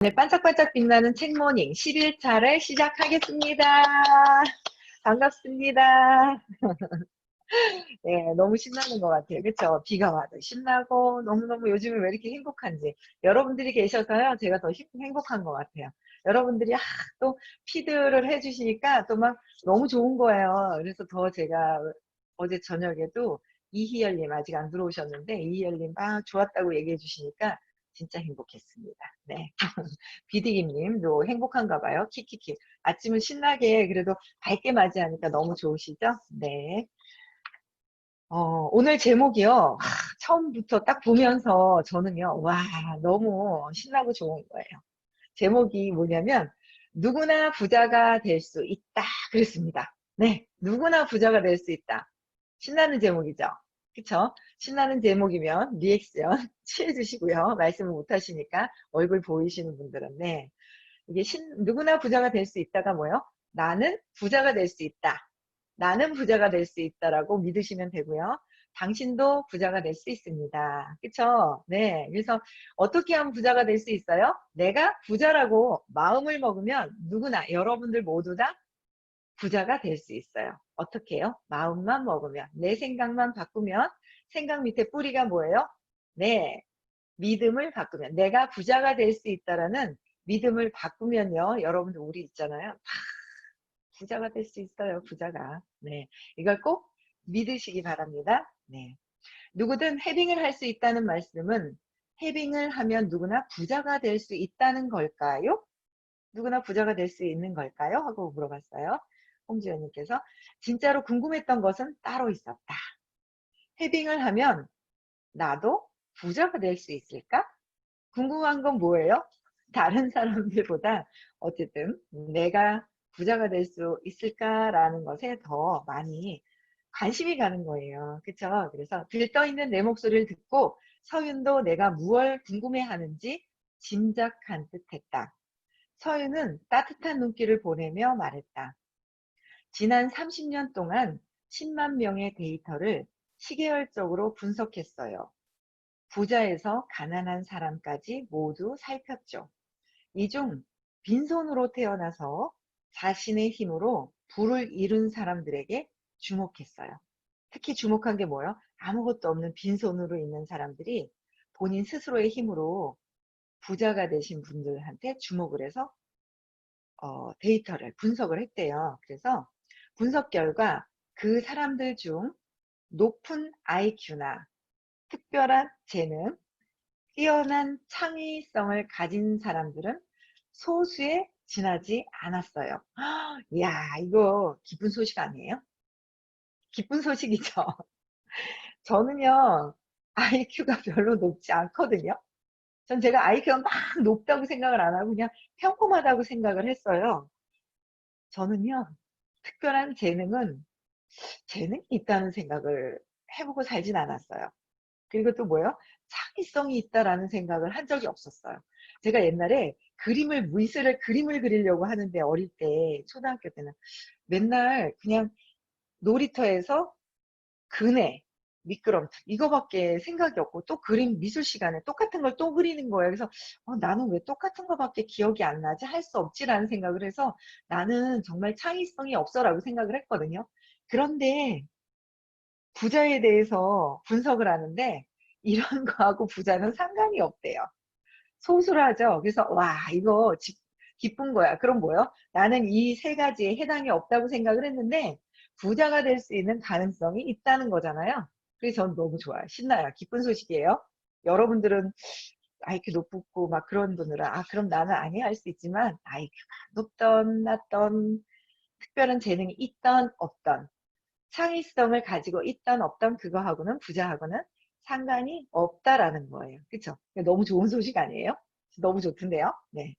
오늘 반짝반짝 빛나는 책모닝 11차를 시작하겠습니다. 반갑습니다. 네, 너무 신나는 것 같아요. 그쵸? 비가 와도 신나고 너무너무 요즘에 왜 이렇게 행복한지 여러분들이 계셔서요 제가 더 행복한 것 같아요. 여러분들이 또 피드를 해주시니까 또 막 너무 좋은 거예요. 그래서 더 제가 어제 저녁에도 이희열님 아직 안 들어오셨는데 이희열님 막 좋았다고 얘기해 주시니까 진짜 행복했습니다. 네. 비디김님도 행복한가 봐요. 키키키. 아침은 신나게 그래도 밝게 맞이하니까 너무 좋으시죠? 네. 오늘 제목이요. 처음부터 딱 보면서 저는요, 와, 너무 신나고 좋은 거예요. 제목이 뭐냐면, 누구나 부자가 될 수 있다. 그랬습니다. 네. 누구나 부자가 될 수 있다. 신나는 제목이죠. 그쵸? 신나는 제목이면 리액션 취해주시고요. 말씀을 못 하시니까 얼굴 보이시는 분들은. 네. 이게 누구나 부자가 될 수 있다가 뭐요? 나는 부자가 될 수 있다. 나는 부자가 될 수 있다라고 믿으시면 되고요. 당신도 부자가 될 수 있습니다. 그쵸? 네. 그래서 어떻게 하면 부자가 될 수 있어요? 내가 부자라고 마음을 먹으면 누구나 여러분들 모두 다 부자가 될 수 있어요. 어떻게 해요? 마음만 먹으면, 내 생각만 바꾸면, 생각 밑에 뿌리가 뭐예요? 네. 믿음을 바꾸면, 내가 부자가 될 수 있다라는 믿음을 바꾸면요. 여러분들 우리 있잖아요. 부자가 될 수 있어요. 부자가. 네. 이걸 꼭 믿으시기 바랍니다. 네. 누구든 해빙을 할 수 있다는 말씀은 해빙을 하면 누구나 부자가 될 수 있다는 걸까요? 누구나 부자가 될 수 있는 걸까요? 하고 물어봤어요. 홍지연님께서 진짜로 궁금했던 것은 따로 있었다. 해빙을 하면 나도 부자가 될 수 있을까? 궁금한 건 뭐예요? 다른 사람들보다 어쨌든 내가 부자가 될 수 있을까라는 것에 더 많이 관심이 가는 거예요. 그쵸? 그래서 들떠있는 내 목소리를 듣고 서윤도 내가 무얼 궁금해하는지 짐작한 듯했다. 서윤은 따뜻한 눈길을 보내며 말했다. 지난 30년 동안 10만 명의 데이터를 시계열적으로 분석했어요. 부자에서 가난한 사람까지 모두 살폈죠. 이 중 빈손으로 태어나서 자신의 힘으로 부를 이룬 사람들에게 주목했어요. 특히 주목한 게 뭐예요? 아무것도 없는 빈손으로 있는 사람들이 본인 스스로의 힘으로 부자가 되신 분들한테 주목을 해서 데이터를 분석을 했대요. 그래서 분석 결과 그 사람들 중 높은 IQ나 특별한 재능, 뛰어난 창의성을 가진 사람들은 소수에 지나지 않았어요. 이야, 이거 기쁜 소식 아니에요? 기쁜 소식이죠. 저는요, IQ가 별로 높지 않거든요. 전 제가 IQ가 막 높다고 생각을 안 하고 그냥 평범하다고 생각을 했어요. 저는요, 특별한 재능이 있다는 생각을 해보고 살진 않았어요. 그리고 또 뭐예요? 창의성이 있다라는 생각을 한 적이 없었어요. 제가 옛날에 미술을 그림을 그리려고 하는데 어릴 때 초등학교 때는 맨날 그냥 놀이터에서 그네, 미끄럼틀 이거밖에 생각이 없고 또 미술 시간에 똑같은 걸 또 그리는 거예요. 그래서 나는 왜 똑같은 거밖에 기억이 안 나지? 할 수 없지라는 생각을 해서 나는 정말 창의성이 없어라고 생각을 했거든요. 그런데 부자에 대해서 분석을 하는데 이런 거하고 부자는 상관이 없대요. 소수라죠. 그래서 와 이거 기쁜 거야. 그럼 뭐요? 나는 이 세 가지에 해당이 없다고 생각을 했는데 부자가 될 수 있는 가능성이 있다는 거잖아요. 그래서 전 너무 좋아요. 신나요. 기쁜 소식이에요. 여러분들은 IQ 높고 막 그런 분들은 그럼 나는 아니 할 수 있지만 IQ가 높던 낮던 특별한 재능이 있던 없던 창의성을 가지고 있던 없던 그거하고는 부자하고는 상관이 없다라는 거예요. 그쵸? 너무 좋은 소식 아니에요? 너무 좋던데요? 네.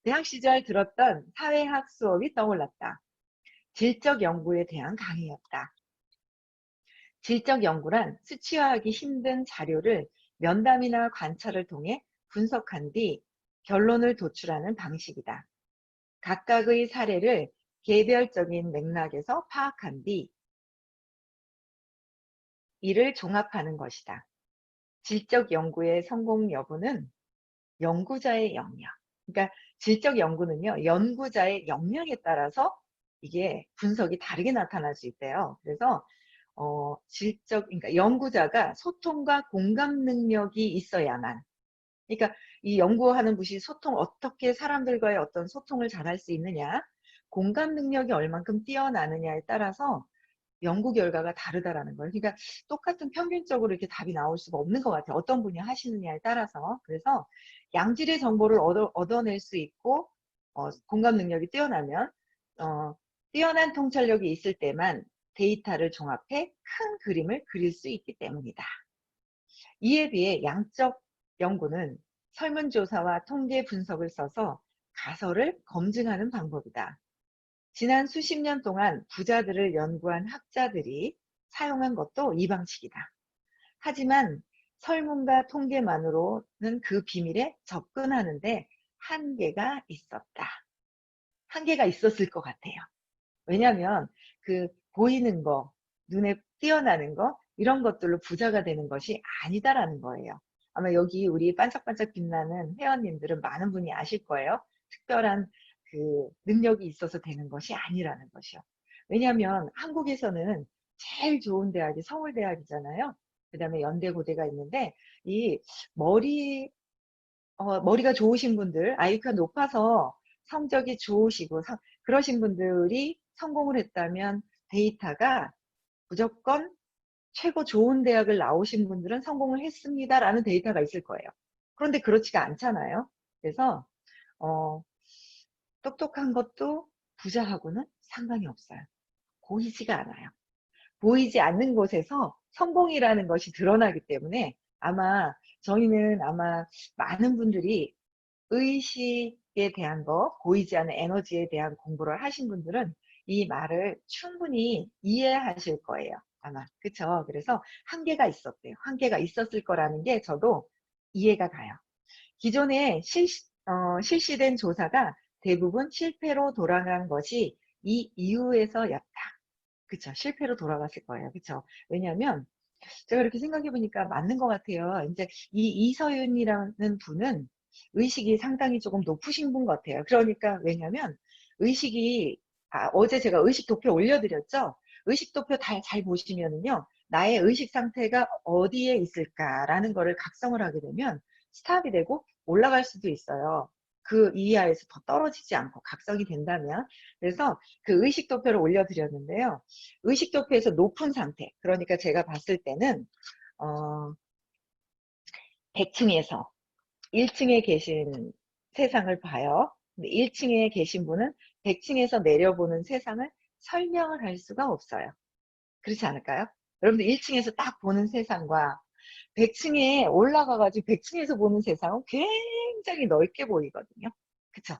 대학 시절 들었던 사회학 수업이 떠올랐다. 질적 연구에 대한 강의였다. 질적 연구란 수치화하기 힘든 자료를 면담이나 관찰을 통해 분석한 뒤 결론을 도출하는 방식이다. 각각의 사례를 개별적인 맥락에서 파악한 뒤 이를 종합하는 것이다. 질적 연구의 성공 여부는 연구자의 영역. 그러니까 질적 연구는요, 연구자의 역량에 따라서 이게 분석이 다르게 나타날 수 있대요. 그래서 그러니까 연구자가 소통과 공감 능력이 있어야만, 그러니까 이 연구하는 분이 어떻게 사람들과의 어떤 소통을 잘할 수 있느냐, 공감 능력이 얼만큼 뛰어나느냐에 따라서 연구 결과가 다르다라는 거예요. 그러니까 똑같은 평균적으로 이렇게 답이 나올 수가 없는 것 같아요. 어떤 분이 하시느냐에 따라서. 그래서 양질의 정보를 얻어낼 수 있고, 공감 능력이 뛰어나면, 어, 뛰어난 통찰력이 있을 때만 데이터를 종합해 큰 그림을 그릴 수 있기 때문이다. 이에 비해 양적 연구는 설문조사와 통계 분석을 써서 가설을 검증하는 방법이다. 지난 수십 년 동안 부자들을 연구한 학자들이 사용한 것도 이 방식이다. 하지만 설문과 통계만으로는 그 비밀에 접근하는데 한계가 있었다. 한계가 있었을 것 같아요. 왜냐하면 그 보이는 거, 눈에 띄어나는 거, 이런 것들로 부자가 되는 것이 아니다라는 거예요. 아마 여기 우리 반짝반짝 빛나는 회원님들은 많은 분이 아실 거예요. 특별한 그 능력이 있어서 되는 것이 아니라는 것이요. 왜냐하면 한국에서는 제일 좋은 대학이 서울대학이잖아요. 그 다음에 연대고대가 있는데, 이 머리, 머리가 좋으신 분들, IQ가 높아서 성적이 좋으시고, 그러신 분들이 성공을 했다면 데이터가 무조건 최고 좋은 대학을 나오신 분들은 성공을 했습니다라는 데이터가 있을 거예요. 그런데 그렇지가 않잖아요. 그래서 어, 똑똑한 것도 부자하고는 상관이 없어요. 보이지가 않아요. 보이지 않는 곳에서 성공이라는 것이 드러나기 때문에 저희는 아마 많은 분들이 의식에 대한 거, 보이지 않는 에너지에 대한 공부를 하신 분들은 이 말을 충분히 이해하실 거예요. 아마. 그쵸? 그래서 한계가 있었대요. 한계가 있었을 거라는 게 저도 이해가 가요. 기존에 실시된 조사가 대부분 실패로 돌아간 것이 이 이유에서였다. 그쵸? 실패로 돌아갔을 거예요. 그쵸? 왜냐하면 제가 이렇게 생각해 보니까 맞는 것 같아요. 이제 이 이서윤이라는 분은 의식이 상당히 조금 높으신 분 같아요. 그러니까 왜냐면 의식이 어제 제가 의식 도표 올려드렸죠. 의식 도표 잘 보시면은요, 나의 의식 상태가 어디에 있을까라는 거를 각성을 하게 되면 스탑이 되고 올라갈 수도 있어요. 그 이하에서 더 떨어지지 않고 각성이 된다면. 그래서 그 의식 도표를 올려드렸는데요. 의식 도표에서 높은 상태, 그러니까 제가 봤을 때는 100층에서 1층에 계신 세상을 봐요. 근데 1층에 계신 분은 100층에서 내려보는 세상을 설명을 할 수가 없어요. 그렇지 않을까요? 여러분들 1층에서 딱 보는 세상과 100층에 올라가가지고 100층에서 보는 세상은 굉장히 넓게 보이거든요. 그쵸?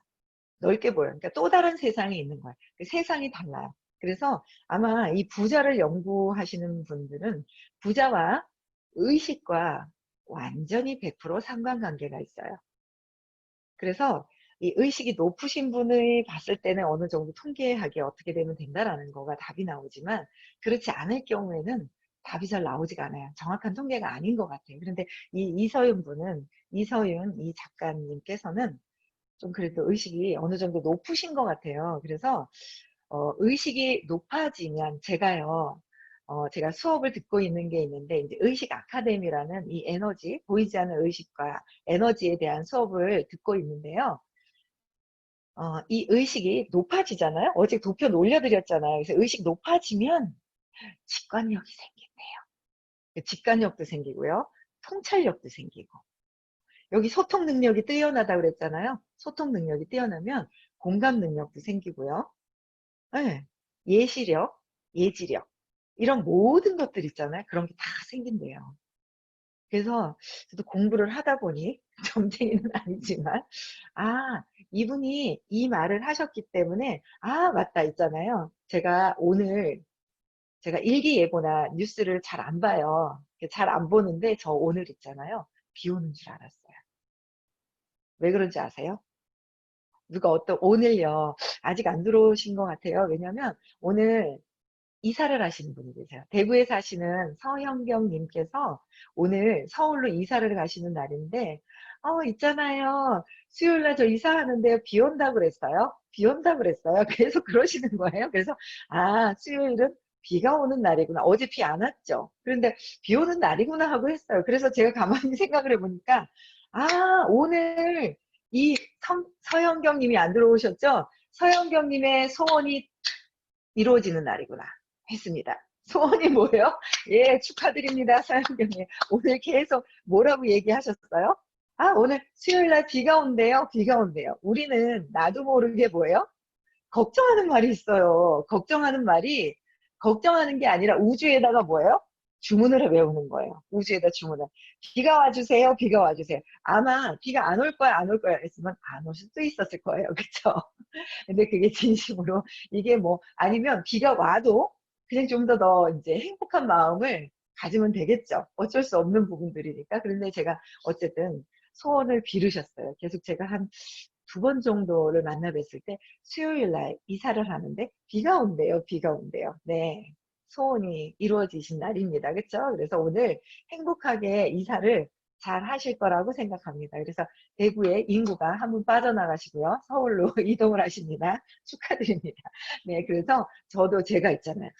넓게 보여요. 그러니까 또 다른 세상이 있는 거예요. 그 세상이 달라요. 그래서 아마 이 부자를 연구하시는 분들은 부자와 의식과 완전히 100% 상관관계가 있어요. 그래서 이 의식이 높으신 분을 봤을 때는 어느 정도 통계학이 어떻게 되면 된다라는 거가 답이 나오지만, 그렇지 않을 경우에는 답이 잘 나오지가 않아요. 정확한 통계가 아닌 것 같아요. 그런데 이서윤 이 작가님께서는 좀 그래도 의식이 어느 정도 높으신 것 같아요. 그래서 의식이 높아지면 제가 수업을 듣고 있는 게 있는데, 이제 의식 아카데미라는 이 에너지, 보이지 않는 의식과 에너지에 대한 수업을 듣고 있는데요. 이 의식이 높아지잖아요. 어제 도표 올려드렸잖아요. 그래서 의식 높아지면 직관력이 생긴대요. 직관력도 생기고요. 통찰력도 생기고. 여기 소통 능력이 뛰어나다 그랬잖아요. 소통 능력이 뛰어나면 공감 능력도 생기고요. 네. 예시력, 예지력, 이런 모든 것들 있잖아요. 그런 게 다 생긴대요. 그래서 저도 공부를 하다 보니 점쟁이는 아니지만, 이분이 이 말을 하셨기 때문에, 맞다 있잖아요. 제가 일기예보나 뉴스를 잘 안 봐요. 잘 안 보는데 저 오늘 있잖아요. 비 오는 줄 알았어요. 왜 그런지 아세요? 오늘요. 아직 안 들어오신 것 같아요. 왜냐면 오늘 이사를 하시는 분이 계세요. 대구에 사시는 서현경 님께서 오늘 서울로 이사를 가시는 날인데, 있잖아요. 수요일 날 저 이사하는데요. 비 온다 그랬어요? 비 온다 그랬어요? 계속 그러시는 거예요. 그래서, 수요일은 비가 오는 날이구나. 어제 비 안 왔죠. 그런데 비 오는 날이구나 하고 했어요. 그래서 제가 가만히 생각을 해보니까, 오늘 이 서영경 님이 안 들어오셨죠? 서영경 님의 소원이 이루어지는 날이구나 했습니다. 소원이 뭐예요? 예, 축하드립니다. 서영경님. 오늘 계속 뭐라고 얘기하셨어요? 오늘 수요일 날 비가 온대요. 비가 온대요. 우리는 나도 모르게 뭐예요? 걱정하는 말이 있어요. 걱정하는 게 아니라 우주에다가 뭐예요? 주문을 외우는 거예요. 우주에다 주문을. 비가 와주세요. 비가 와주세요. 아마 비가 안 올 거야, 안 올 거야 했으면 안 올 수도 있었을 거예요. 그쵸? 근데 그게 진심으로 이게 뭐 아니면 비가 와도 그냥 좀 더 이제 행복한 마음을 가지면 되겠죠. 어쩔 수 없는 부분들이니까. 그런데 제가 어쨌든 소원을 빌으셨어요. 계속 제가 한 두 번 정도를 만나 뵀을 때 수요일 날 이사를 하는데 비가 온대요. 비가 온대요. 네. 소원이 이루어지신 날입니다. 그렇죠? 그래서 오늘 행복하게 이사를 잘 하실 거라고 생각합니다. 그래서 대구의 인구가 한 분 빠져나가시고요. 서울로 이동을 하십니다. 축하드립니다. 네, 그래서 저도 제가 있잖아요.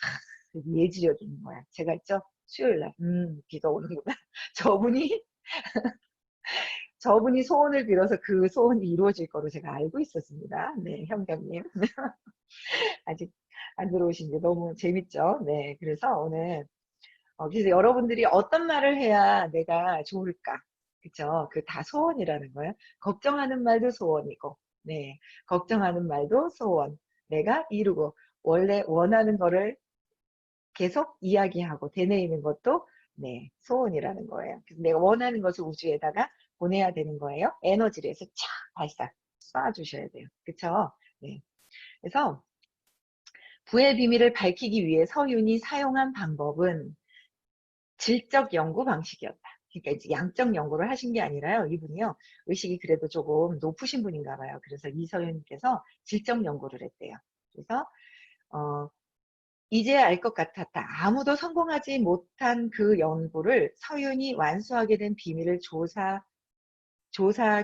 예지력이 있는 거야. 제가 있죠? 수요일 날, 비가 오는구나. 저분이, 저분이 소원을 빌어서 그 소원이 이루어질 거로 제가 알고 있었습니다. 네, 현경님. 아직 안 들어오신 게 너무 재밌죠? 네, 그래서 오늘 그래서 여러분들이 어떤 말을 해야 내가 좋을까? 그쵸? 그 다 소원이라는 거예요. 걱정하는 말도 소원이고, 네. 걱정하는 말도 소원. 내가 이루고, 원래 원하는 거를 계속 이야기하고 되뇌이는 것도, 네, 소원이라는 거예요. 그래서 내가 원하는 것을 우주에다가 보내야 되는 거예요. 에너지를 해서 촥, 발사, 쏴주셔야 돼요. 그쵸? 네. 그래서 부의 비밀을 밝히기 위해 서윤이 사용한 방법은 질적 연구 방식이었다. 그러니까 이제 양적 연구를 하신 게 아니라요. 이분이요. 의식이 그래도 조금 높으신 분인가 봐요. 그래서 이서윤님께서 질적 연구를 했대요. 그래서 이제 알 것 같았다. 아무도 성공하지 못한 그 연구를 서윤이 완수하게 된 비밀을 조사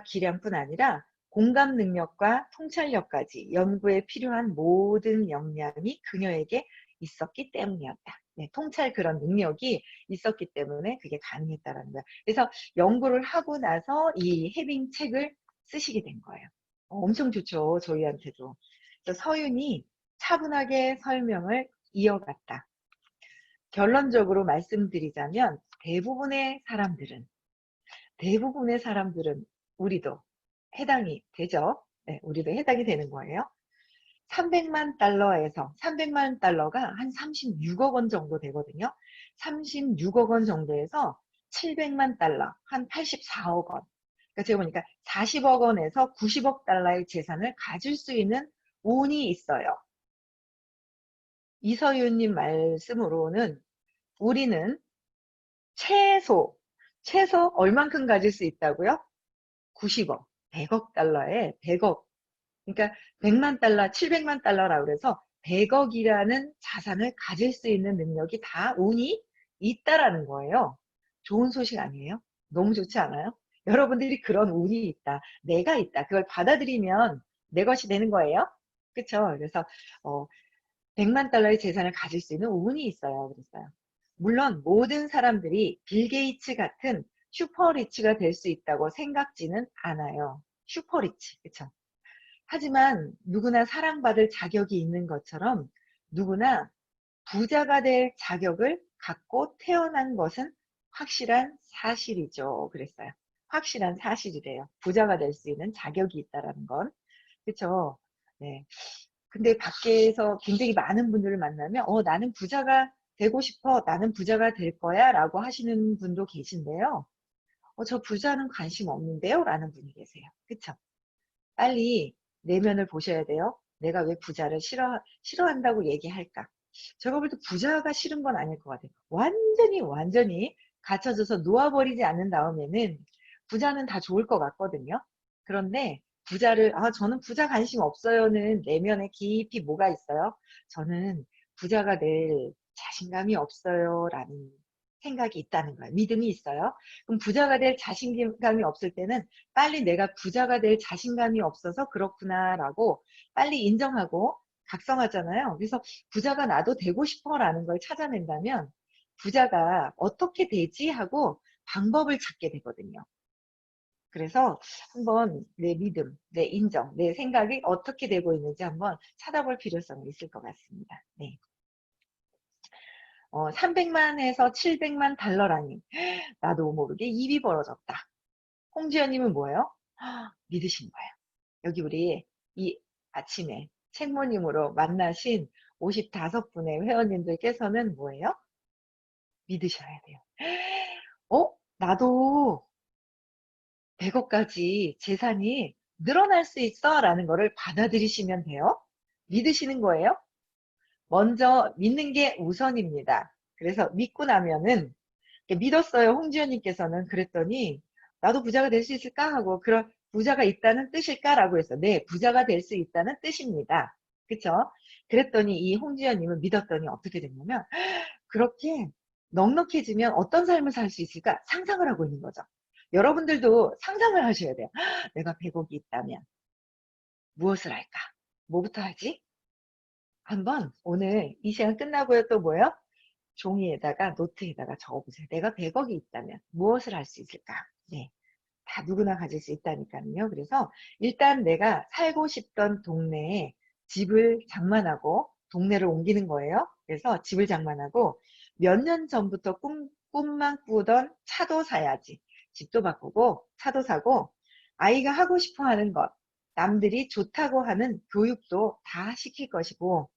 기량뿐 아니라 공감 능력과 통찰력까지 연구에 필요한 모든 역량이 그녀에게 있었기 때문이었다. 네, 통찰 그런 능력이 있었기 때문에 그게 가능했다라는 거예요. 그래서 연구를 하고 나서 이 해빙 책을 쓰시게 된 거예요. 엄청 좋죠, 저희한테도. 그래서 서윤이 차분하게 설명을 이어갔다. 결론적으로 말씀드리자면 대부분의 사람들은 우리도 해당이 되죠. 네, 우리도 해당이 되는 거예요. 300만 달러에서 300만 달러가 한 36억 원 정도 되거든요. 36억 원 정도에서 700만 달러, 한 84억 원. 그러니까 제가 보니까 40억 원에서 90억 달러의 재산을 가질 수 있는 운이 있어요. 이서윤님 말씀으로는 우리는 최소 얼만큼 가질 수 있다고요? 90억, 100억 달러에 100억. 그러니까 100만 달러, 700만 달러라고 그래서 100억이라는 자산을 가질 수 있는 능력이 다 운이 있다라는 거예요. 좋은 소식 아니에요? 너무 좋지 않아요? 여러분들이 그런 운이 있다. 내가 있다. 그걸 받아들이면 내 것이 되는 거예요. 그쵸? 그래서 100만 달러의 재산을 가질 수 있는 운이 있어요. 그랬어요. 물론 모든 사람들이 빌 게이츠 같은 슈퍼리치가 될 수 있다고 생각지는 않아요. 슈퍼리치. 그쵸? 하지만 누구나 사랑받을 자격이 있는 것처럼 누구나 부자가 될 자격을 갖고 태어난 것은 확실한 사실이죠. 그랬어요. 확실한 사실이래요. 부자가 될 수 있는 자격이 있다라는 건. 그쵸? 네. 근데 밖에서 굉장히 많은 분들을 만나면 나는 부자가 되고 싶어. 나는 부자가 될 거야. 라고 하시는 분도 계신데요. 저 부자는 관심 없는데요. 라는 분이 계세요. 그쵸? 빨리 내면을 보셔야 돼요. 내가 왜 부자를 싫어한다고 얘기할까? 제가 볼 때 부자가 싫은 건 아닐 것 같아요. 완전히 갇혀져서 놓아버리지 않는 다음에는 부자는 다 좋을 것 같거든요. 그런데 저는 부자 관심 없어요는 내면에 깊이 뭐가 있어요? 저는 부자가 될 자신감이 없어요. 라는 생각이 있다는 거예요. 믿음이 있어요. 그럼 부자가 될 자신감이 없을 때는 빨리 내가 부자가 될 자신감이 없어서 그렇구나라고 빨리 인정하고 각성하잖아요. 그래서 부자가 나도 되고 싶어라는 걸 찾아낸다면 부자가 어떻게 되지 하고 방법을 찾게 되거든요. 그래서 한번 내 믿음, 내 인정, 내 생각이 어떻게 되고 있는지 한번 찾아볼 필요성이 있을 것 같습니다. 네. 300만에서 700만 달러라니. 나도 모르게 입이 벌어졌다. 홍지연님은 뭐예요? 믿으신 거예요. 여기 우리 이 아침에 책모님으로 만나신 55분의 회원님들께서는 뭐예요? 믿으셔야 돼요. 나도 100억까지 재산이 늘어날 수 있어 라는 거를 받아들이시면 돼요. 믿으시는 거예요. 먼저 믿는 게 우선입니다. 그래서 믿고 나면은 믿었어요. 홍지연님께서는. 그랬더니 나도 부자가 될 수 있을까 하고 그런 부자가 있다는 뜻일까라고 해서 네, 부자가 될 수 있다는 뜻입니다. 그쵸? 그랬더니 이 홍지연님은 믿었더니 어떻게 됐냐면 그렇게 넉넉해지면 어떤 삶을 살 수 있을까 상상을 하고 있는 거죠. 여러분들도 상상을 하셔야 돼요. 내가 100억이 있다면 무엇을 할까? 뭐부터 하지? 한번 오늘 이 시간 끝나고요 또 뭐요? 종이에다가 노트에다가 적어보세요. 내가 100억이 있다면 무엇을 할 수 있을까? 네, 다 누구나 가질 수 있다니까요. 그래서 일단 내가 살고 싶던 동네에 집을 장만하고 동네를 옮기는 거예요. 그래서 집을 장만하고 몇 년 전부터 꿈만 꾸던 차도 사야지. 집도 바꾸고 차도 사고 아이가 하고 싶어 하는 것, 남들이 좋다고 하는 교육도 다 시킬 것이고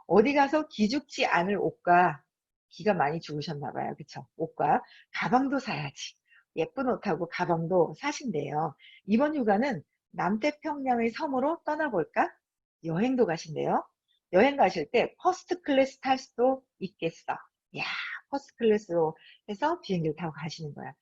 어디 가서 기죽지 않을 옷과 기가 많이 죽으셨나 봐요. 그쵸? 옷과 가방도 사야지. 예쁜 옷하고 가방도 사신대요. 이번 휴가는 남태평양의 섬으로 떠나볼까? 여행도 가신대요. 여행 가실 때 퍼스트 클래스 탈 수도 있겠어. 야, 퍼스트 클래스로 해서 비행기를 타고 가시는 거야.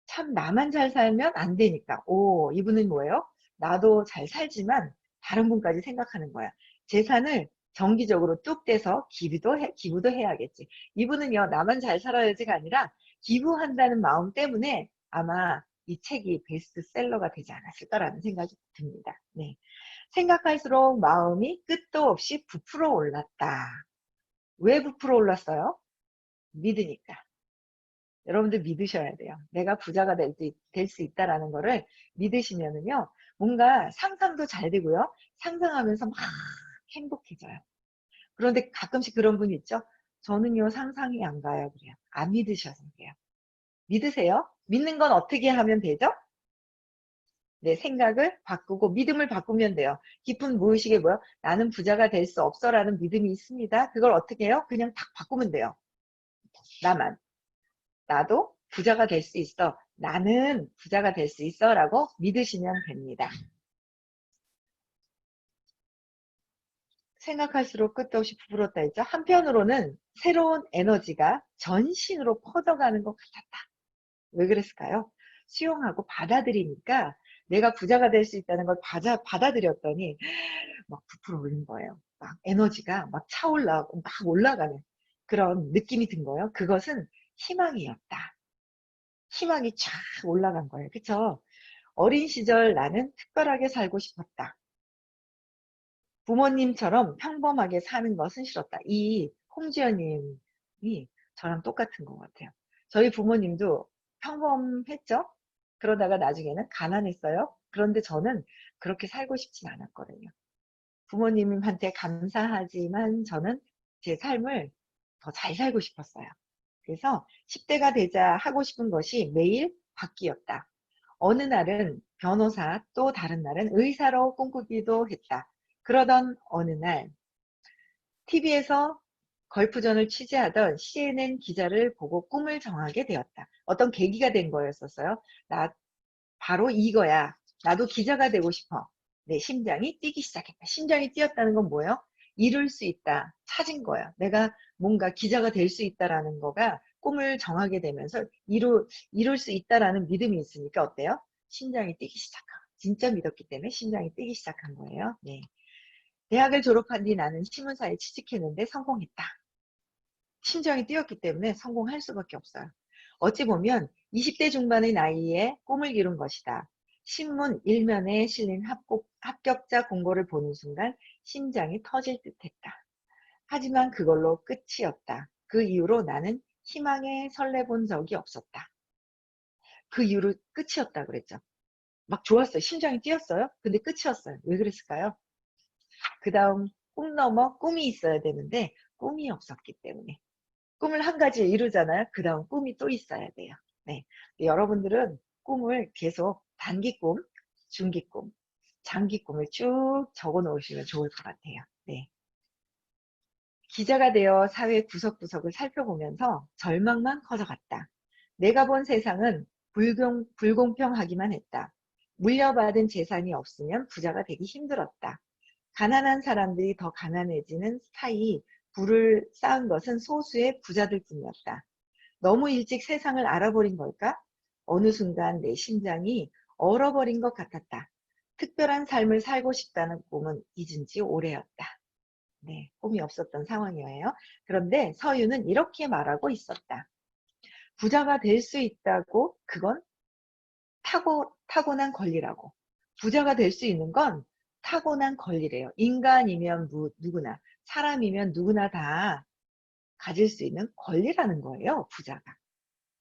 참 나만 잘 살면 안 되니까. 오, 이분은 뭐예요? 나도 잘 살지만 다른 분까지 생각하는 거야. 재산을 정기적으로 뚝 떼서 기부도 해야겠지. 이분은요, 나만 잘 살아야지가 아니라 기부한다는 마음 때문에 아마 이 책이 베스트셀러가 되지 않았을까라는 생각이 듭니다. 네. 생각할수록 마음이 끝도 없이 부풀어 올랐다. 왜 부풀어 올랐어요? 믿으니까. 여러분들 믿으셔야 돼요. 내가 부자가 될 수 있다라는 거를 믿으시면은요, 뭔가 상상도 잘 되고요. 상상하면서 막 행복해져요. 그런데 가끔씩 그런 분이 있죠. 저는요, 상상이 안 가요. 그래요. 안 믿으셔서 그래요. 믿으세요? 믿는 건 어떻게 하면 되죠? 내 생각을 바꾸고 믿음을 바꾸면 돼요. 깊은 무의식에 뭐요? 나는 부자가 될 수 없어라는 믿음이 있습니다. 그걸 어떻게 해요? 그냥 탁 바꾸면 돼요. 나도 부자가 될 수 있어. 나는 부자가 될 수 있어. 라고 믿으시면 됩니다. 생각할수록 끝도 없이 부풀었다 했죠. 한편으로는 새로운 에너지가 전신으로 퍼져가는 것 같았다. 왜 그랬을까요? 수용하고 받아들이니까 내가 부자가 될 수 있다는 걸 받아들였더니 막 부풀어 오른 거예요. 막 에너지가 막 차올라고 막 올라가는 그런 느낌이 든 거예요. 그것은 희망이었다. 희망이 쫙 올라간 거예요. 그쵸? 어린 시절 나는 특별하게 살고 싶었다. 부모님처럼 평범하게 사는 것은 싫었다. 이 홍지연님이 저랑 똑같은 것 같아요. 저희 부모님도 평범했죠? 그러다가 나중에는 가난했어요. 그런데 저는 그렇게 살고 싶진 않았거든요. 부모님한테 감사하지만 저는 제 삶을 더 잘 살고 싶었어요. 그래서 10대가 되자 하고 싶은 것이 매일 바뀌었다. 어느 날은 변호사, 또 다른 날은 의사로 꿈꾸기도 했다. 그러던 어느 날 TV에서 걸프전을 취재하던 CNN 기자를 보고 꿈을 정하게 되었다. 어떤 계기가 된 거였었어요. 바로 이거야. 나도 기자가 되고 싶어. 내 심장이 뛰기 시작했다. 심장이 뛰었다는 건 뭐예요? 이룰 수 있다. 찾은 거야. 내가 뭔가 기자가 될 수 있다라는 거가 꿈을 정하게 되면서 이룰 수 있다라는 믿음이 있으니까 어때요? 심장이 뛰기 시작하고. 진짜 믿었기 때문에 심장이 뛰기 시작한 거예요. 네. 대학을 졸업한 뒤 나는 신문사에 취직했는데 성공했다. 심장이 뛰었기 때문에 성공할 수밖에 없어요. 어찌 보면 20대 중반의 나이에 꿈을 이룬 것이다. 신문 일면에 실린 합격자 공고를 보는 순간 심장이 터질 듯했다. 하지만 그걸로 끝이었다. 그 이후로 나는 희망에 설레본 적이 없었다. 그 이후로 끝이었다 그랬죠. 막 좋았어요. 심장이 뛰었어요. 근데 끝이었어요. 왜 그랬을까요? 그 다음 꿈 넘어 꿈이 있어야 되는데 꿈이 없었기 때문에. 꿈을 한 가지 이루잖아요. 그 다음 꿈이 또 있어야 돼요. 네. 여러분들은 꿈을 계속 단기 꿈, 중기 꿈, 장기 꿈을 쭉 적어 놓으시면 좋을 것 같아요. 네. 기자가 되어 사회 구석구석을 살펴보면서 절망만 커져갔다. 내가 본 세상은 불공평하기만 했다. 물려받은 재산이 없으면 부자가 되기 힘들었다. 가난한 사람들이 더 가난해지는 사이 부를 쌓은 것은 소수의 부자들 뿐이었다. 너무 일찍 세상을 알아버린 걸까? 어느 순간 내 심장이 얼어버린 것 같았다. 특별한 삶을 살고 싶다는 꿈은 잊은 지 오래였다. 네, 꿈이 없었던 상황이에요. 그런데 서유는 이렇게 말하고 있었다. 부자가 될 수 있다고 그건 타고난 권리라고. 부자가 될 수 있는 건 타고난 권리래요. 인간이면 누구나, 사람이면 누구나 다 가질 수 있는 권리라는 거예요, 부자가.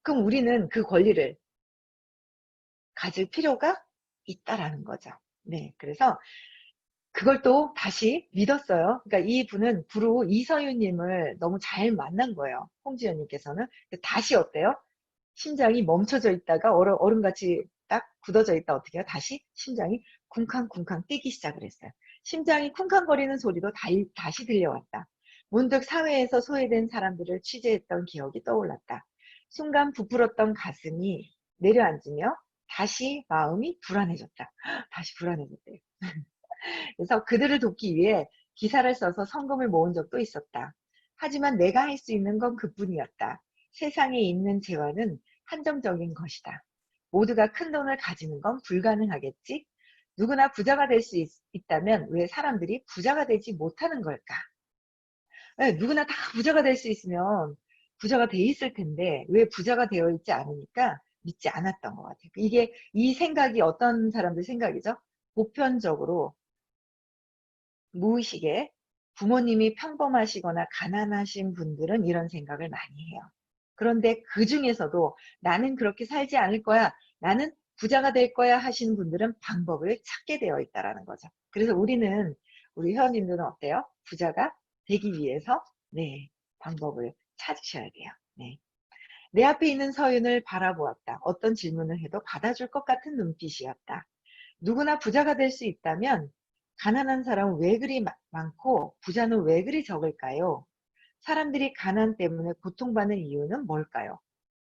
그럼 우리는 그 권리를 가질 필요가 있다라는 거죠. 네, 그래서 그걸 또 다시 믿었어요. 그러니까 이분은 부로 이서윤님을 너무 잘 만난 거예요. 홍지연님께서는. 다시 어때요? 심장이 멈춰져 있다가 얼음같이 딱 굳어져 있다 어떻게 해요? 다시 심장이 쿵쾅쿵쾅 뛰기 시작을 했어요. 심장이 쿵쾅거리는 소리도 다시 들려왔다. 문득 사회에서 소외된 사람들을 취재했던 기억이 떠올랐다. 순간 부풀었던 가슴이 내려앉으며 다시 마음이 불안해졌다. 다시 불안해졌대요. 그래서 그들을 돕기 위해 기사를 써서 성금을 모은 적도 있었다. 하지만 내가 할 수 있는 건 그뿐이었다. 세상에 있는 재화는 한정적인 것이다. 모두가 큰 돈을 가지는 건 불가능하겠지? 누구나 부자가 될 수 있다면 왜 사람들이 부자가 되지 못하는 걸까? 네, 누구나 다 부자가 될 수 있으면 부자가 돼 있을 텐데 왜 부자가 되어 있지 않으니까 믿지 않았던 것 같아요. 이게 이 생각이 어떤 사람들 생각이죠? 보편적으로 무의식에 부모님이 평범하시거나 가난하신 분들은 이런 생각을 많이 해요. 그런데 그 중에서도 나는 그렇게 살지 않을 거야, 나는 부자가 될 거야 하시는 분들은 방법을 찾게 되어 있다는 거죠. 그래서 우리 회원님들은 어때요? 부자가 되기 위해서 네, 방법을 찾으셔야 돼요. 네. 내 앞에 있는 서윤을 바라보았다. 어떤 질문을 해도 받아줄 것 같은 눈빛이었다. 누구나 부자가 될 수 있다면 가난한 사람은 왜 그리 많고 부자는 왜 그리 적을까요? 사람들이 가난 때문에 고통받는 이유는 뭘까요?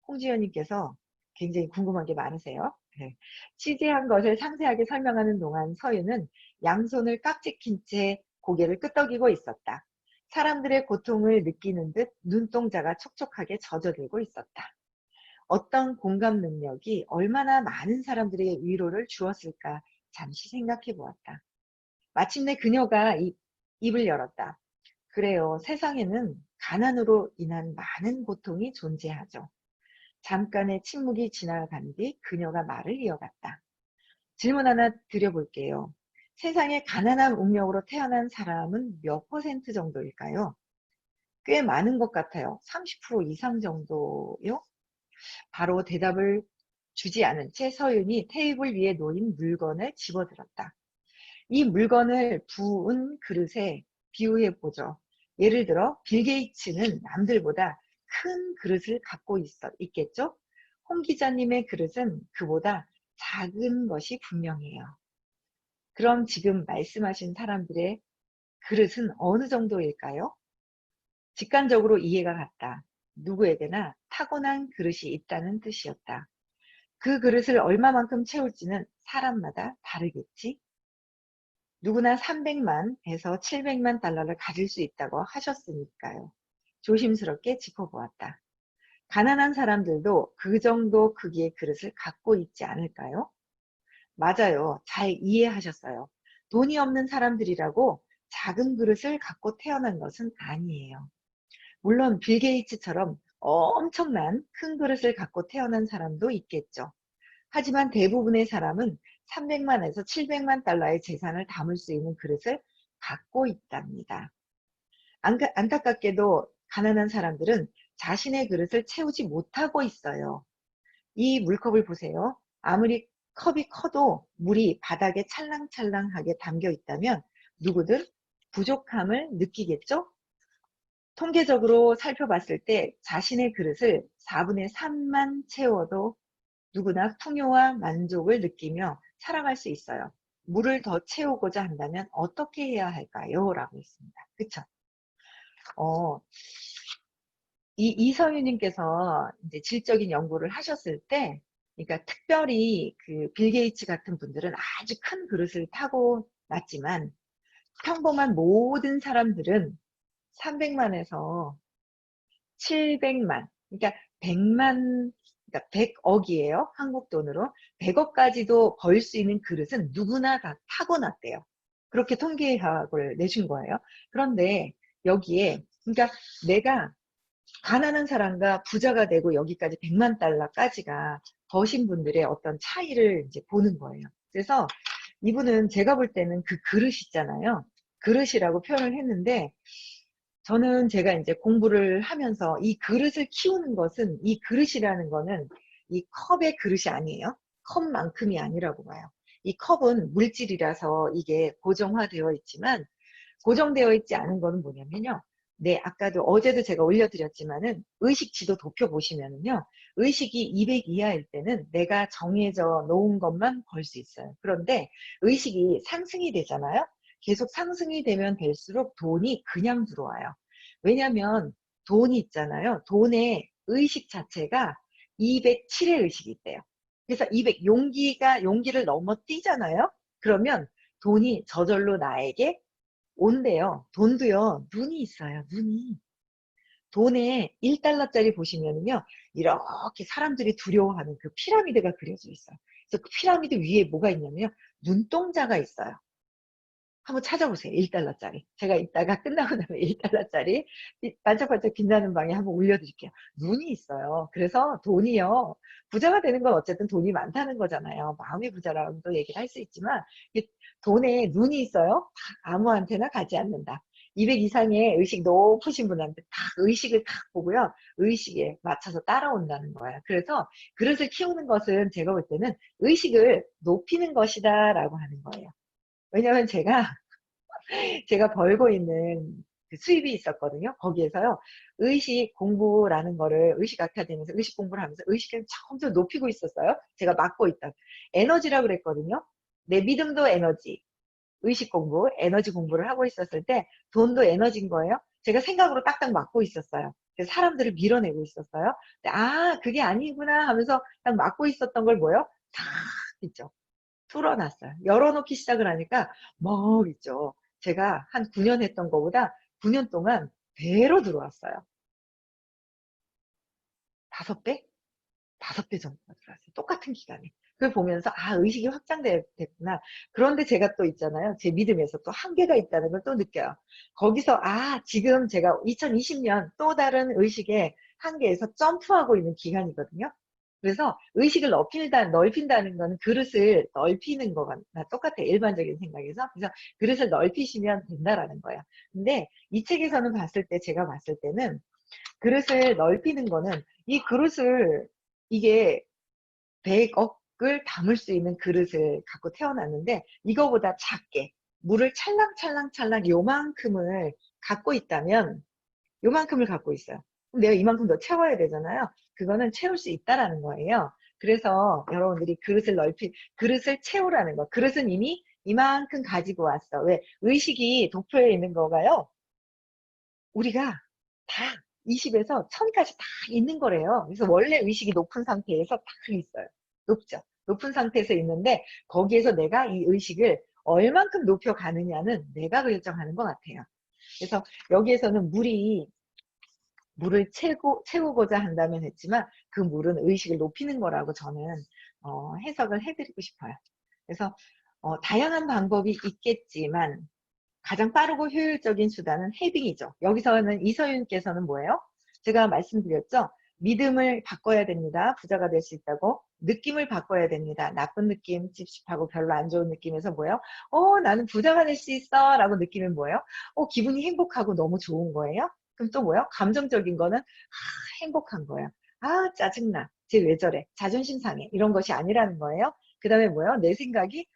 홍지연님께서 굉장히 궁금한 게 많으세요. 네. 취재한 것을 상세하게 설명하는 동안 서유는 양손을 깍지 낀 채 고개를 끄덕이고 있었다. 사람들의 고통을 느끼는 듯 눈동자가 촉촉하게 젖어들고 있었다. 어떤 공감 능력이 얼마나 많은 사람들에게 위로를 주었을까 잠시 생각해 보았다. 마침내 그녀가 입을 열었다. 그래요. 세상에는 가난으로 인한 많은 고통이 존재하죠. 잠깐의 침묵이 지나간 뒤 그녀가 말을 이어갔다. 질문 하나 드려볼게요. 세상에 가난한 운명으로 태어난 사람은 몇 퍼센트 정도일까요? 꽤 많은 것 같아요. 30% 이상 정도요? 바로 대답을 주지 않은 채 서윤이 테이블 위에 놓인 물건을 집어들었다. 이 물건을 부은 그릇에 비유해 보죠. 예를 들어 빌 게이츠는 남들보다 큰 그릇을 갖고 있겠죠? 홍 기자님의 그릇은 그보다 작은 것이 분명해요. 그럼 지금 말씀하신 사람들의 그릇은 어느 정도일까요? 직관적으로 이해가 갔다. 누구에게나 타고난 그릇이 있다는 뜻이었다. 그 그릇을 얼마만큼 채울지는 사람마다 다르겠지? 누구나 300만에서 700만 달러를 가질 수 있다고 하셨으니까요. 조심스럽게 짚어보았다. 가난한 사람들도 그 정도 크기의 그릇을 갖고 있지 않을까요? 맞아요. 잘 이해하셨어요. 돈이 없는 사람들이라고 작은 그릇을 갖고 태어난 것은 아니에요. 물론 빌 게이츠처럼 엄청난 큰 그릇을 갖고 태어난 사람도 있겠죠. 하지만 대부분의 사람은 300만에서 700만 달러의 재산을 담을 수 있는 그릇을 갖고 있답니다. 안타깝게도 가난한 사람들은 자신의 그릇을 채우지 못하고 있어요. 이 물컵을 보세요. 아무리 컵이 커도 물이 바닥에 찰랑찰랑하게 담겨 있다면 누구든 부족함을 느끼겠죠? 통계적으로 살펴봤을 때 자신의 그릇을 4분의 3만 채워도 누구나 풍요와 만족을 느끼며 살아갈 수 있어요. 물을 더 채우고자 한다면 어떻게 해야 할까요? 라고 했습니다. 그쵸? 어, 이성유님께서 이제 질적인 연구를 하셨을 때, 그러니까 특별히 그 빌 게이츠 같은 분들은 아주 큰 그릇을 타고 났지만 평범한 모든 사람들은 300만에서 700만, 그러니까 100만, 그러니까 100억이에요. 한국 돈으로. 100억까지도 벌 수 있는 그릇은 누구나 다 타고났대요. 그렇게 통계학을 내준 거예요. 그런데 여기에, 그러니까 내가 가난한 사람과 부자가 되고 여기까지 100만 달러까지가 버신 분들의 어떤 차이를 이제 보는 거예요. 그래서 이분은 제가 볼 때는 그 그릇 있잖아요. 그릇이라고 표현을 했는데 저는 제가 이제 공부를 하면서 이 그릇을 키우는 것은 이 그릇이라는 거는 이 컵의 그릇이 아니에요. 컵만큼이 아니라고 봐요. 이 컵은 물질이라서 이게 고정화되어 있지만 고정되어 있지 않은 거는 뭐냐면요. 네, 아까도 어제도 제가 올려드렸지만은 의식치도 높여보시면은요. 의식이 200 이하일 때는 내가 정해져 놓은 것만 벌 수 있어요. 그런데 의식이 상승이 되잖아요. 계속 상승이 되면 될수록 돈이 그냥 들어와요. 왜냐하면 돈이 있잖아요. 돈의 의식 자체가 207의 의식이 있대요. 그래서 200, 용기를 넘어뛰잖아요. 그러면 돈이 저절로 나에게 온대요. 돈도요, 눈이 있어요, 눈이. 돈에 1달러짜리 보시면은요, 이렇게 사람들이 두려워하는 그 피라미드가 그려져 있어요. 그래서 그 피라미드 위에 뭐가 있냐면요, 눈동자가 있어요. 한번 찾아보세요. 1달러짜리. 제가 이따가 끝나고 나면 1달러짜리 반짝반짝 빛나는 방에 한번 올려드릴게요. 눈이 있어요. 그래서 돈이요. 부자가 되는 건 어쨌든 돈이 많다는 거잖아요. 마음의 부자라고도 얘기를 할 수 있지만 돈에 눈이 있어요. 아무한테나 가지 않는다. 200 이상의 의식 높으신 분한테 딱 의식을 딱 보고요. 의식에 맞춰서 따라온다는 거예요. 그래서 그릇을 키우는 것은 제가 볼 때는 의식을 높이는 것이다 라고 하는 거예요. 왜냐면 제가 벌고 있는 그 수입이 있었거든요. 거기에서요. 의식 공부라는 거를 의식 아카데미에서 의식 공부를 하면서 의식을 점점 높이고 있었어요. 제가 맡고 있던 에너지라고 그랬거든요. 내 믿음도 에너지, 의식 공부, 에너지 공부를 하고 있었을 때 돈도 에너지인 거예요. 제가 생각으로 딱딱 맡고 있었어요. 그래서 사람들을 밀어내고 있었어요. 아, 그게 아니구나 하면서 딱 맡고 있었던 걸 뭐요? 탁 있죠. 뚫어놨어요. 열어놓기 시작을 하니까 막 있죠. 제가 한 9년 했던 거보다 9년 동안 배로 들어왔어요. 5배? 5배 정도가 들어왔어요. 똑같은 기간에. 그걸 보면서 아, 의식이 확장됐구나. 그런데 제가 또 있잖아요. 제 믿음에서 또 한계가 있다는 걸 또 느껴요. 거기서 아, 지금 제가 2020년 또 다른 의식의 한계에서 점프하고 있는 기간이거든요. 그래서 의식을 넓힌다는 거는 그릇을 넓히는 거가 똑같아. 일반적인 생각에서. 그래서 그릇을 넓히시면 된다라는 거야. 근데 이 책에서는 제가 봤을 때는 그릇을 넓히는 거는 이 그릇을 이게 100억을 담을 수 있는 그릇을 갖고 태어났는데 이거보다 작게 물을 찰랑찰랑찰랑 요만큼을 갖고 있다면 요만큼을 갖고 있어요. 그럼 내가 이만큼 더 채워야 되잖아요. 그거는 채울 수 있다라는 거예요. 그래서 여러분들이 그릇을 채우라는 거. 그릇은 이미 이만큼 가지고 왔어. 왜? 의식이 도표에 있는 거가요. 우리가 다 20에서 1000까지 다 있는 거래요. 그래서 원래 의식이 높은 상태에서 다 있어요. 높죠. 높은 상태에서 있는데 거기에서 내가 이 의식을 얼만큼 높여가느냐는 내가 결정하는 것 같아요. 그래서 여기에서는 물을 채우고자 한다면 했지만 그 물은 의식을 높이는 거라고 저는 해석을 해드리고 싶어요. 그래서 다양한 방법이 있겠지만 가장 빠르고 효율적인 수단은 헤딩이죠. 여기서는 이서윤께서는 뭐예요? 제가 말씀드렸죠. 믿음을 바꿔야 됩니다. 부자가 될 수 있다고. 느낌을 바꿔야 됩니다. 나쁜 느낌, 찝찝하고 별로 안 좋은 느낌에서 뭐예요? 나는 부자가 될 수 있어 라고 느끼면 뭐예요? 기분이 행복하고 너무 좋은 거예요. 그럼 또 뭐예요? 감정적인 거는 행복한 거예요. 짜증나. 쟤 왜 저래? 자존심 상해. 이런 것이 아니라는 거예요. 그 다음에 뭐예요? 내 생각이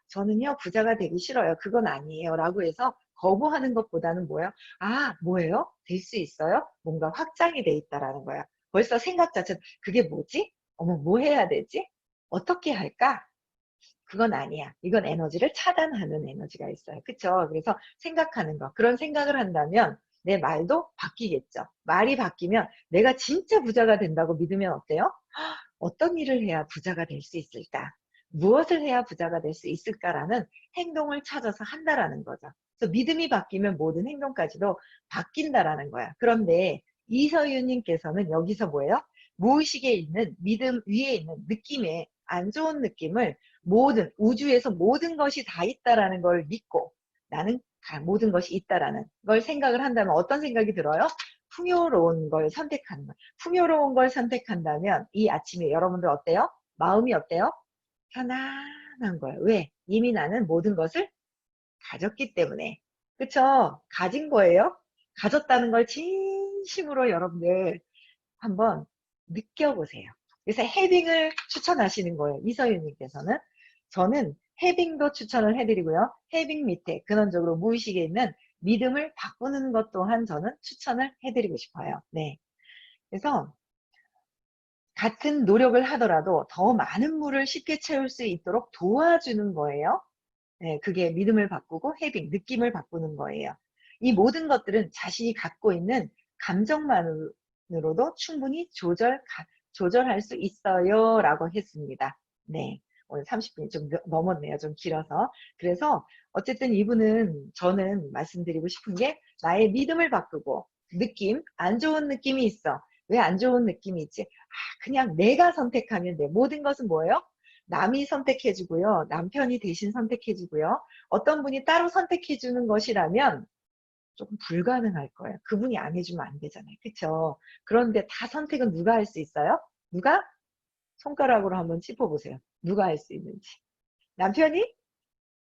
저는요 부자가 되기 싫어요. 그건 아니에요. 라고 해서 거부하는 것보다는 뭐예요? 뭐예요? 될 수 있어요? 뭔가 확장이 돼 있다라는 거야. 벌써 생각 자체는 그게 뭐지? 뭐 해야 되지? 어떻게 할까? 그건 아니야. 이건 에너지를 차단하는 에너지가 있어요. 그쵸? 그래서 생각하는 거. 그런 생각을 한다면 내 말도 바뀌겠죠. 말이 바뀌면 내가 진짜 부자가 된다고 믿으면 어때요? 어떤 일을 해야 부자가 될 수 있을까? 무엇을 해야 부자가 될 수 있을까라는 행동을 찾아서 한다라는 거죠. 그래서 믿음이 바뀌면 모든 행동까지도 바뀐다라는 거야. 그런데 이서윤님께서는 여기서 뭐예요? 무의식에 있는 믿음 위에 있는 느낌의 안 좋은 느낌을 모든 우주에서 모든 것이 다 있다라는 걸 믿고 나는 모든 것이 있다라는 걸 생각을 한다면 어떤 생각이 들어요? 풍요로운 걸 선택하는 거예요. 풍요로운 걸 선택한다면 이 아침에 여러분들 어때요? 마음이 어때요? 편안한 거예요. 왜? 이미 나는 모든 것을 가졌기 때문에. 그쵸? 가진 거예요. 가졌다는 걸 진심으로 여러분들 한번 느껴보세요. 그래서 헤딩을 추천하시는 거예요. 이서윤님께서는. 저는 헤딩도 추천을 해드리고요. 헤딩 밑에 근원적으로 무의식에 있는 믿음을 바꾸는 것 또한 저는 추천을 해드리고 싶어요. 네. 그래서 같은 노력을 하더라도 더 많은 물을 쉽게 채울 수 있도록 도와주는 거예요. 네, 그게 믿음을 바꾸고 헤딩, 느낌을 바꾸는 거예요. 이 모든 것들은 자신이 갖고 있는 감정만으로도 충분히 조절할 수 있어요. 라고 했습니다. 네. 오늘 30분이 좀 넘었네요. 좀 길어서. 그래서 어쨌든 이분은 저는 말씀드리고 싶은 게 나의 믿음을 바꾸고 느낌, 안 좋은 느낌이 있어. 왜 안 좋은 느낌이 있지? 그냥 내가 선택하면 돼. 모든 것은 뭐예요? 남이 선택해주고요. 남편이 대신 선택해주고요. 어떤 분이 따로 선택해주는 것이라면 조금 불가능할 거예요. 그분이 안 해주면 안 되잖아요. 그쵸? 그런데 다 선택은 누가 할 수 있어요? 누가? 손가락으로 한번 짚어보세요. 누가 할 수 있는지. 남편이?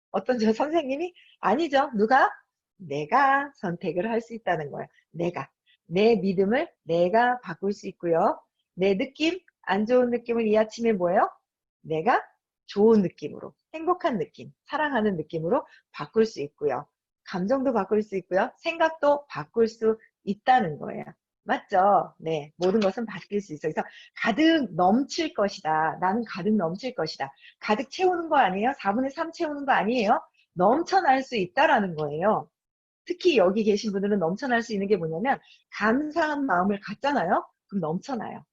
어떤 저 선생님이? 아니죠. 누가? 내가 선택을 할 수 있다는 거예요. 내가. 내 믿음을 내가 바꿀 수 있고요. 내 느낌, 안 좋은 느낌을 이 아침에 뭐예요? 내가 좋은 느낌으로, 행복한 느낌, 사랑하는 느낌으로 바꿀 수 있고요. 감정도 바꿀 수 있고요. 생각도 바꿀 수 있다는 거예요. 맞죠? 네. 모든 것은 바뀔 수 있어요. 그래서 가득 넘칠 것이다. 나는 가득 넘칠 것이다. 가득 채우는 거 아니에요? 4분의 3 채우는 거 아니에요? 넘쳐날 수 있다라는 거예요. 특히 여기 계신 분들은 넘쳐날 수 있는 게 뭐냐면 감사한 마음을 갖잖아요. 그럼 넘쳐나요.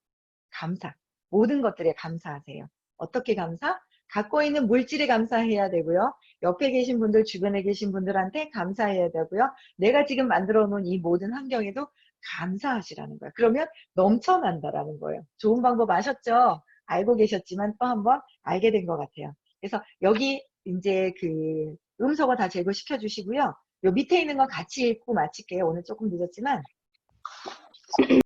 감사. 모든 것들에 감사하세요. 어떻게 감사? 갖고 있는 물질에 감사해야 되고요. 옆에 계신 분들, 주변에 계신 분들한테 감사해야 되고요. 내가 지금 만들어 놓은 이 모든 환경에도 감사하시라는 거예요. 그러면 넘쳐난다라는 거예요. 좋은 방법 아셨죠? 알고 계셨지만 또 한번 알게 된 것 같아요. 그래서 여기 이제 그 음소거 다 제거시켜 주시고요. 요 밑에 있는 거 같이 읽고 마칠게요. 오늘 조금 늦었지만